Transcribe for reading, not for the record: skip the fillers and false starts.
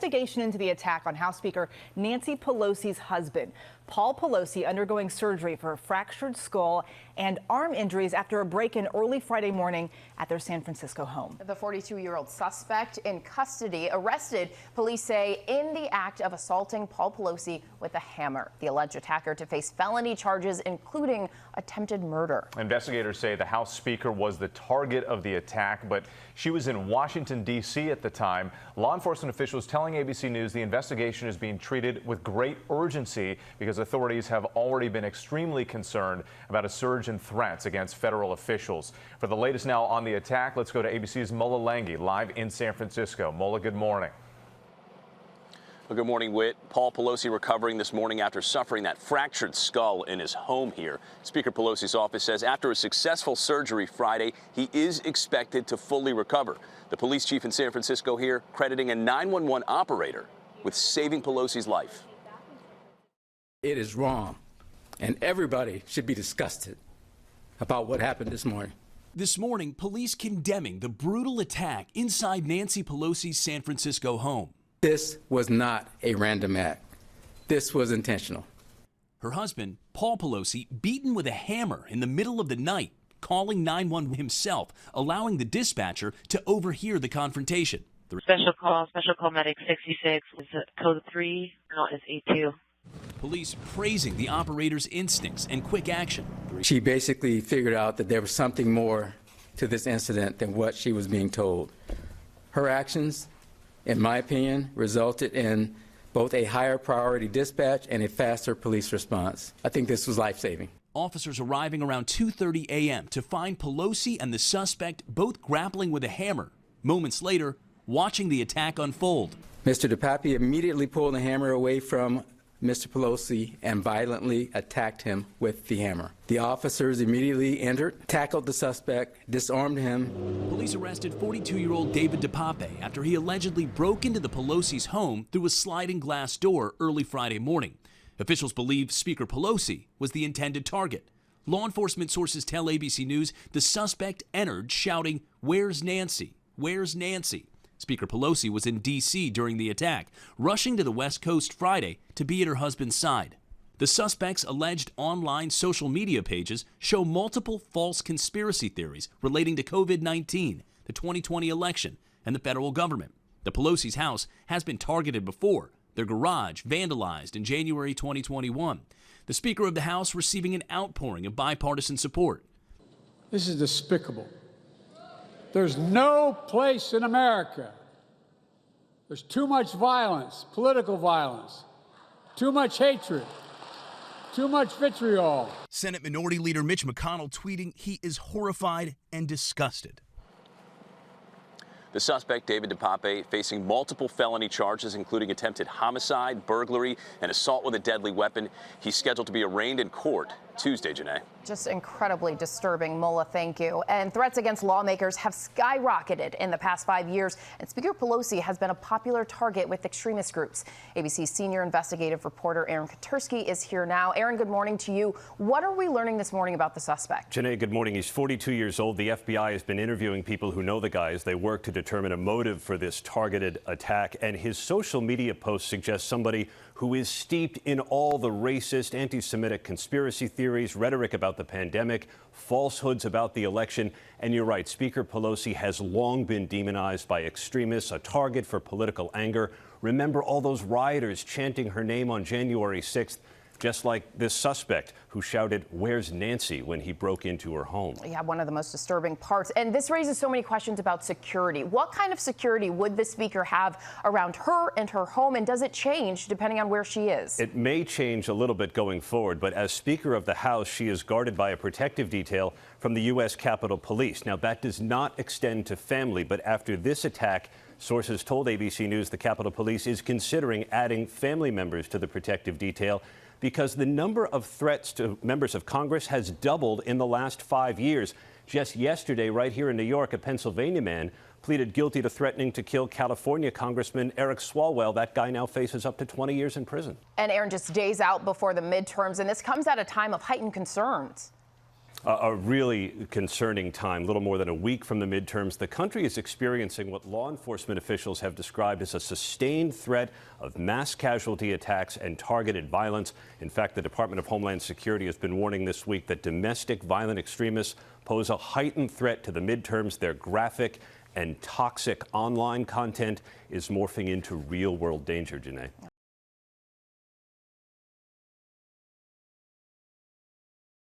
investigation into the attack on House Speaker Nancy Pelosi's husband. Paul Pelosi undergoing surgery for a fractured skull and arm injuries after a break-in early Friday morning at their San Francisco home. The 42-year-old suspect in custody, arrested, police say, in the act of assaulting Paul Pelosi with a hammer. The alleged attacker to face felony charges, including attempted murder. Investigators say the House Speaker was the target of the attack, but she was in Washington, D.C. at the time. Law enforcement officials telling ABC News the investigation is being treated with great urgency because authorities have already been extremely concerned about a surge in threats against federal officials. For the latest now on the attack, let's go to ABC's Mola Lenghi live in San Francisco. Mola, good morning. Well, good morning, Whit. Paul Pelosi recovering this morning after suffering that fractured skull in his home here. Speaker Pelosi's office says after a successful surgery Friday, he is expected to fully recover. The police chief in San Francisco here crediting a 911 operator with saving Pelosi's life. It is wrong, and everybody should be disgusted about what happened this morning. This morning, police condemning the brutal attack inside Nancy Pelosi's San Francisco home. This was not a random act. This was intentional. Her husband, Paul Pelosi, beaten with a hammer in the middle of the night, calling 911 himself, allowing the dispatcher to overhear the confrontation. Special call medic 66 is code 3, no, it's 82. Police praising the operator's instincts and quick action. She basically figured out that there was something more to this incident than what she was being told. Her actions, in my opinion, resulted in both a higher priority dispatch and a faster police response. I think this was life-saving. Officers arriving around 2:30 a.m. to find Pelosi and the suspect both grappling with a hammer. Moments later, watching the attack unfold. Mr. DePape immediately pulled the hammer away from Mr. Pelosi and violently attacked him with the hammer. The officers immediately entered, tackled the suspect, disarmed him. Police arrested 42-year-old David DePape after he allegedly broke into the Pelosi's home through a sliding glass door early Friday morning. Officials believe Speaker Pelosi was the intended target. Law enforcement sources tell ABC News the suspect entered shouting, "Where's Nancy? Where's Nancy?" Speaker Pelosi was in D.C. during the attack, rushing to the West Coast Friday to be at her husband's side. The suspect's alleged online social media pages show multiple false conspiracy theories relating to COVID-19, the 2020 election, and the federal government. The Pelosi's house has been targeted before, their garage vandalized in January 2021. The Speaker of the House receiving an outpouring of bipartisan support. This is despicable. There's no place in America. There's too much violence, political violence, too much hatred, too much vitriol. Senate Minority Leader Mitch McConnell tweeting he is horrified and disgusted. The suspect, David DePape, facing multiple felony charges, including attempted homicide, burglary, and assault with a deadly weapon. He's scheduled to be arraigned in court Tuesday, Janae. Just incredibly disturbing, Mola, thank you. And threats against lawmakers have skyrocketed in the past 5 years, and Speaker Pelosi has been a popular target with extremist groups. ABC's senior investigative reporter Aaron Katersky is here now. Aaron, good morning to you. What are we learning this morning about the suspect? Janae, good morning. He's 42 years old. The FBI has been interviewing people who know the guy as they work to determine a motive for this targeted attack, and his social media posts suggest somebody who is steeped in all the racist, anti-Semitic conspiracy theories, rhetoric about the pandemic, falsehoods about the election. And you're right, Speaker Pelosi has long been demonized by extremists, a target for political anger. Remember all those rioters chanting her name on January 6th, just like this suspect who shouted, "Where's Nancy?" when he broke into her home. Yeah, one of the most disturbing parts. And this raises so many questions about security. What kind of security would the speaker have around her and her home? And does it change depending on where she is? It may change a little bit going forward, but as Speaker of the House, she is guarded by a protective detail from the U.S. Capitol Police. Now, that does not extend to family, but after this attack, sources told ABC News the Capitol Police is considering adding family members to the protective detail, because the number of threats to members of Congress has doubled in the last 5 years. Just yesterday, right here in New York, a Pennsylvania man pleaded guilty to threatening to kill California Congressman Eric Swalwell. That guy now faces up to 20 years in prison. And Aaron, just days out before the midterms, and this comes at a time of heightened concerns. A really concerning time. Little more than a week from the midterms, the country is experiencing what law enforcement officials have described as a sustained threat of mass casualty attacks and targeted violence. In fact, the Department of Homeland Security has been warning this week that domestic violent extremists pose a heightened threat to the midterms. Their graphic and toxic online content is morphing into real-world danger, Janae.